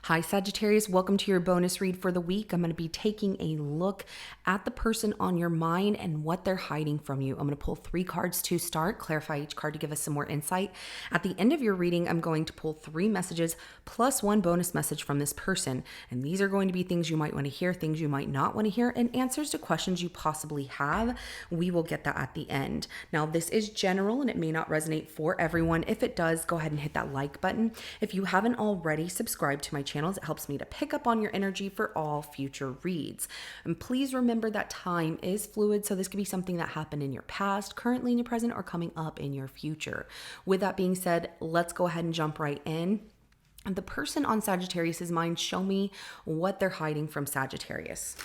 Hi, Sagittarius. Welcome to your bonus read for the week. I'm going to be taking a look at the person on your mind and what they're hiding from you. I'm going to pull 3 cards to start, clarify each card to give us some more insight. At the end of your reading, I'm going to pull 3 messages plus 1 bonus message from this person. And these are going to be things you might want to hear, things you might not want to hear, and answers to questions you possibly have. We will get that at the end. Now, this is general and it may not resonate for everyone. If it does, go ahead and hit that like button. If you haven't already subscribed to my channels, it helps me to pick up on your energy for all future reads. And please remember that time is fluid, so this could be something that happened in your past, currently in your present, or coming up in your future. With that being said, let's go ahead and jump right in. The person on Sagittarius's mind, show me what they're hiding from Sagittarius.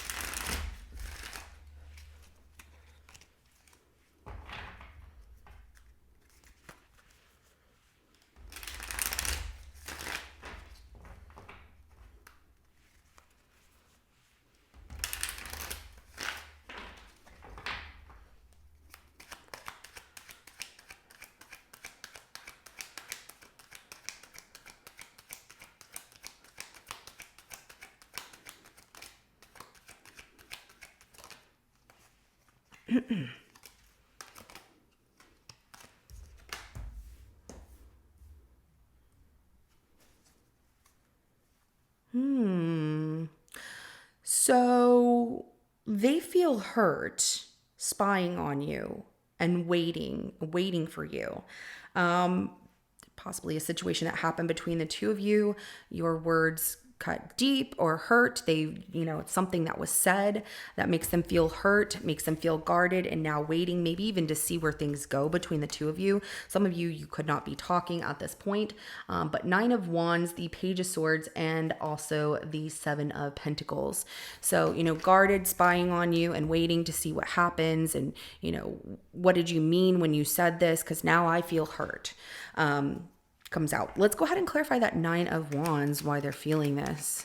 So they feel hurt spying on you and waiting for you. Possibly a situation that happened between the two of you. Your words cut deep or hurt. It's something that was said that makes them feel hurt, makes them feel guarded, and now waiting, maybe even to see where things go between the two of you. Some of you could not be talking at this point, but 9 of Wands, the Page of Swords, and also the 7 of Pentacles. So, guarded, spying on you and waiting to see what happens. And, what did you mean when you said this? Because now I feel hurt. Comes out. Let's go ahead and clarify that 9 of Wands, why they're feeling this.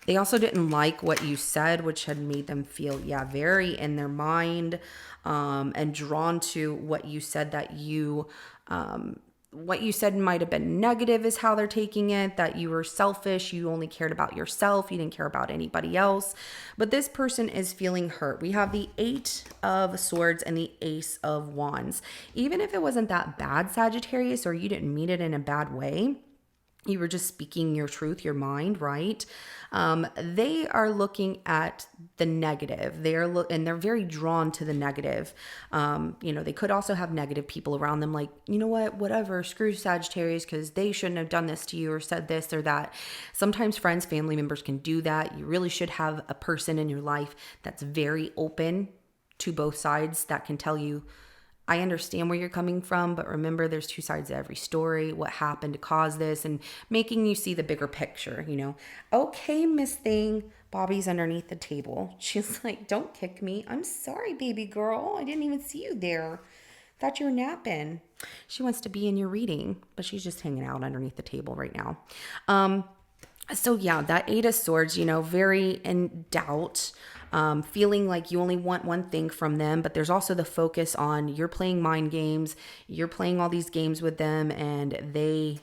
They also didn't like what you said, which had made them feel, very in their mind, and drawn to what you said what you said might have been negative is how they're taking it, that you were selfish, you only cared about yourself, you didn't care about anybody else. But this person is feeling hurt. We have the 8 of Swords and the Ace of Wands. Even if it wasn't that bad, Sagittarius, or you didn't mean it in a bad way, you were just speaking your truth, your mind, right? They are looking at the negative. And they're very drawn to the negative. They could also have negative people around them, like, you know what, whatever, screw Sagittarius, because they shouldn't have done this to you or said this or that. Sometimes friends, family members can do that. You really should have a person in your life that's very open to both sides, that can tell you, I understand where you're coming from, but remember, there's 2 sides to every story. What happened to cause this, and making you see the bigger picture, Okay, Miss Thing. Bobby's underneath the table. She's like, don't kick me. I'm sorry, baby girl. I didn't even see you there. Thought you were napping. She wants to be in your reading, but she's just hanging out underneath the table right now. So that 8 of Swords, very in doubt, feeling like you only want one thing from them, but there's also the focus on you're playing mind games, you're playing all these games with them, and they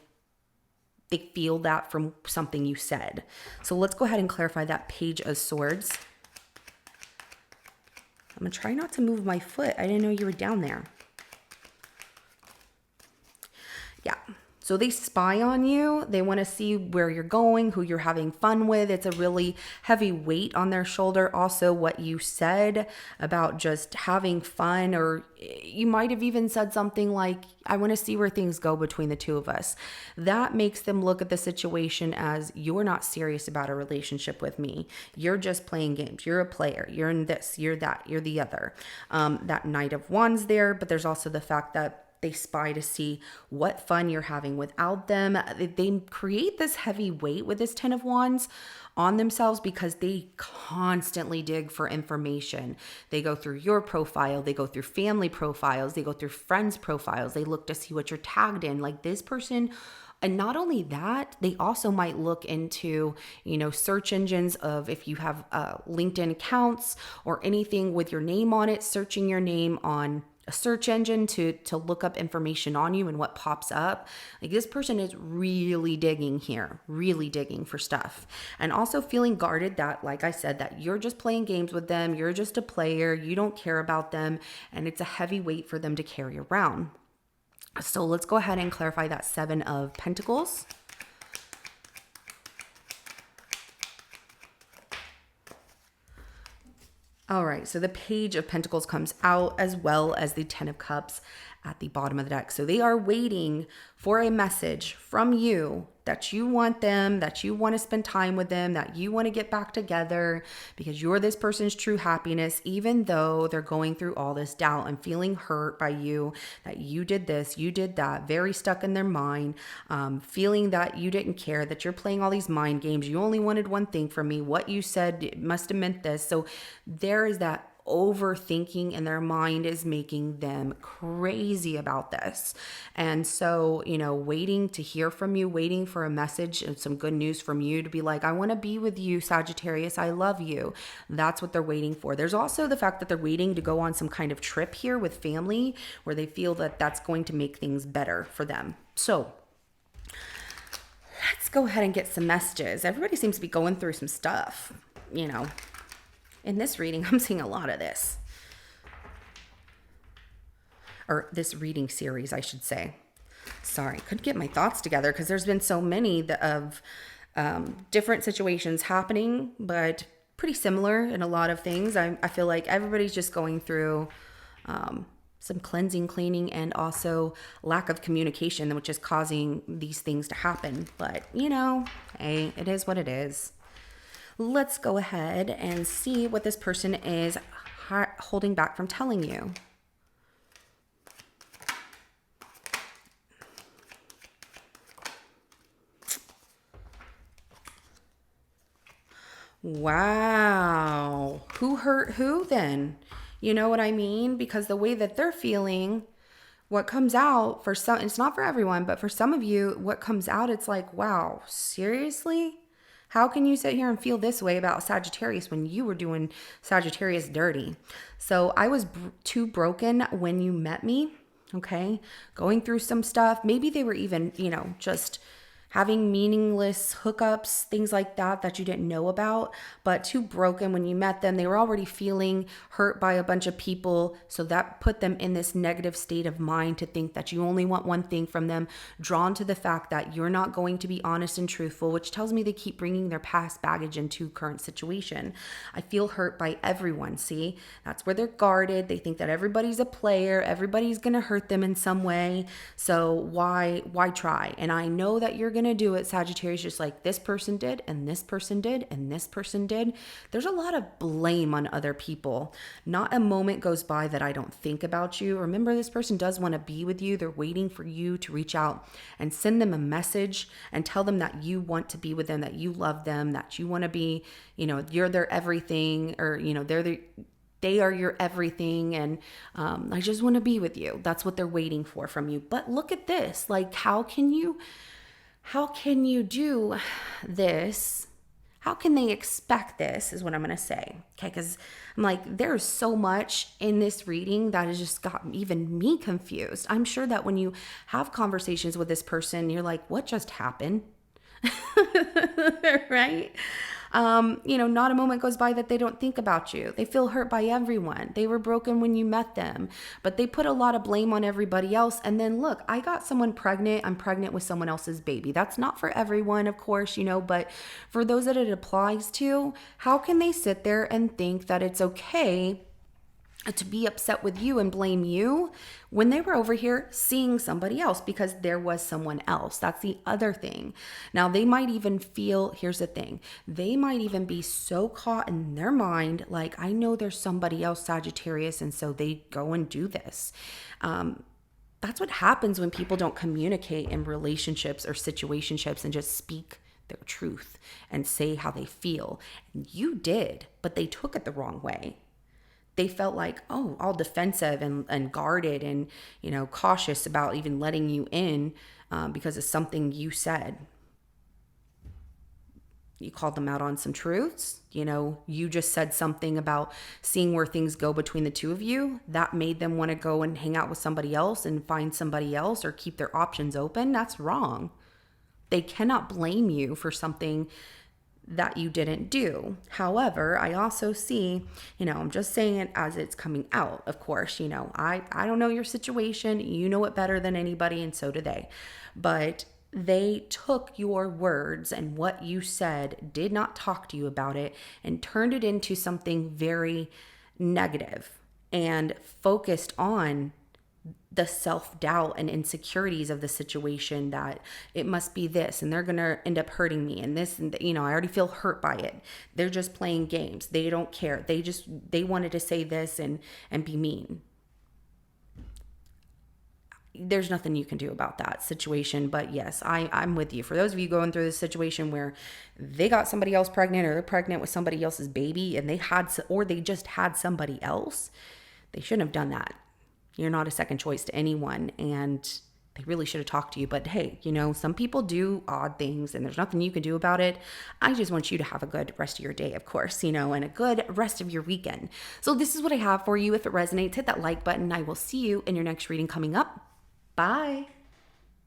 feel that from something you said. So let's go ahead and clarify that Page of Swords. I'm gonna try not to move my foot. I didn't know you were down there. Yeah. So they spy on you. They want to see where you're going, who you're having fun with. It's a really heavy weight on their shoulder. Also, what you said about just having fun, or you might have even said something like, I want to see where things go between the two of us. That makes them look at the situation as, you're not serious about a relationship with me. You're just playing games. You're a player. You're in this, you're that, you're the other. That Knight of Wands there, but there's also the fact that they spy to see what fun you're having without them. They create this heavy weight with this 10 of Wands on themselves because they constantly dig for information. They go through your profile, they go through family profiles, they go through friends' profiles, they look to see what you're tagged in. Like, this person And not only that, they also might look into, search engines of if you have LinkedIn accounts or anything with your name on it, searching your name on a search engine to look up information on you and what pops up. Like this person is really digging here, really digging for stuff. And also feeling guarded that, like I said, that you're just playing games with them. You're just a player. You don't care about them. And it's a heavy weight for them to carry around. So let's go ahead and clarify that 7 of Pentacles. All right, so the Page of Pentacles comes out as well as the 10 of Cups at the bottom of the deck. So they are waiting for a message from you that you want them, that you want to spend time with them, that you want to get back together because you're this person's true happiness, even though they're going through all this doubt and feeling hurt by you, that you did this, you did that, very stuck in their mind, feeling that you didn't care, that you're playing all these mind games. You only wanted one thing from me. What you said must have meant this. So there is that overthinking, and their mind is making them crazy about this. And so, waiting to hear from you, waiting for a message and some good news from you to be like, I want to be with you, Sagittarius. I love you. That's what they're waiting for. There's also the fact that they're waiting to go on some kind of trip here with family where they feel that that's going to make things better for them. So let's go ahead and get some messages. Everybody seems to be going through some stuff, In this reading, I'm seeing a lot of this. Or this reading series, I should say. Sorry, couldn't get my thoughts together because there's been so many of different situations happening, but pretty similar in a lot of things. I feel like everybody's just going through some cleansing, cleaning, and also lack of communication, which is causing these things to happen. But, hey, it is what it is. Let's go ahead and see what this person is holding back from telling you. Wow. Who hurt who then? You know what I mean? Because the way that they're feeling, what comes out for some, it's not for everyone, but for some of you, what comes out, it's like, wow, seriously? How can you sit here and feel this way about Sagittarius when you were doing Sagittarius dirty? So I was too broken when you met me, okay? Going through some stuff. Maybe they were even, just having meaningless hookups, things like that you didn't know about, but too broken when you met them. They were already feeling hurt by a bunch of people, so that put them in this negative state of mind to think that you only want one thing from them, drawn to the fact that you're not going to be honest and truthful, which tells me they keep bringing their past baggage into current situation. I feel hurt by everyone, see? That's where they're guarded. They think that everybody's a player, everybody's gonna hurt them in some way, so why try? And I know that you're gonna do it, Sagittarius, just like this person did, and this person did, and this person did. There's a lot of blame on other people. Not a moment goes by that I don't think about you. Remember, this person does want to be with you. They're waiting for you to reach out and send them a message and tell them that you want to be with them, that you love them, that you want to be, you're their everything, or, they are your everything, and I just want to be with you. That's what they're waiting for from you. But look at this. Like, how can you do this? How can they expect this is what I'm going to say. Okay, because I'm like, there's so much in this reading that has just got even me confused. I'm sure that when you have conversations with this person, you're like, what just happened? Right? Not a moment goes by that they don't think about you. They feel hurt by everyone. They were broken when you met them, but they put a lot of blame on everybody else. And then look, I got someone pregnant. I'm pregnant with someone else's baby. That's not for everyone, of course, but for those that it applies to, how can they sit there and think that it's okay to be upset with you and blame you when they were over here seeing somebody else because there was someone else? That's the other thing. Now, they might even feel, here's the thing, they might even be so caught in their mind, like, I know there's somebody else, Sagittarius, and so they go and do this. That's what happens when people don't communicate in relationships or situationships and just speak their truth and say how they feel. And you did, but they took it the wrong way. They felt like, all defensive and guarded and, cautious about even letting you in because of something you said. You called them out on some truths. You know, you just said something about seeing where things go between the two of you. That made them want to go and hang out with somebody else and find somebody else or keep their options open. That's wrong. They cannot blame you for something that you didn't do. However, I also see, I'm just saying it as it's coming out. Of course, I don't know your situation. You know it better than anybody, and so do they. But they took your words and what you said, did not talk to you about it, and turned it into something very negative and focused on the self-doubt and insecurities of the situation, that it must be this and they're going to end up hurting me and this, and I already feel hurt by it. They're just playing games. They don't care. They wanted to say this and be mean. There's nothing you can do about that situation. But yes, I'm with you. For those of you going through this situation where they got somebody else pregnant, or they're pregnant with somebody else's baby, and they just had somebody else, they shouldn't have done that. You're not a second choice to anyone, and they really should have talked to you. But hey, some people do odd things and there's nothing you can do about it. I just want you to have a good rest of your day, of course, and a good rest of your weekend. So this is what I have for you. If it resonates, hit that like button. I will see you in your next reading coming up. Bye.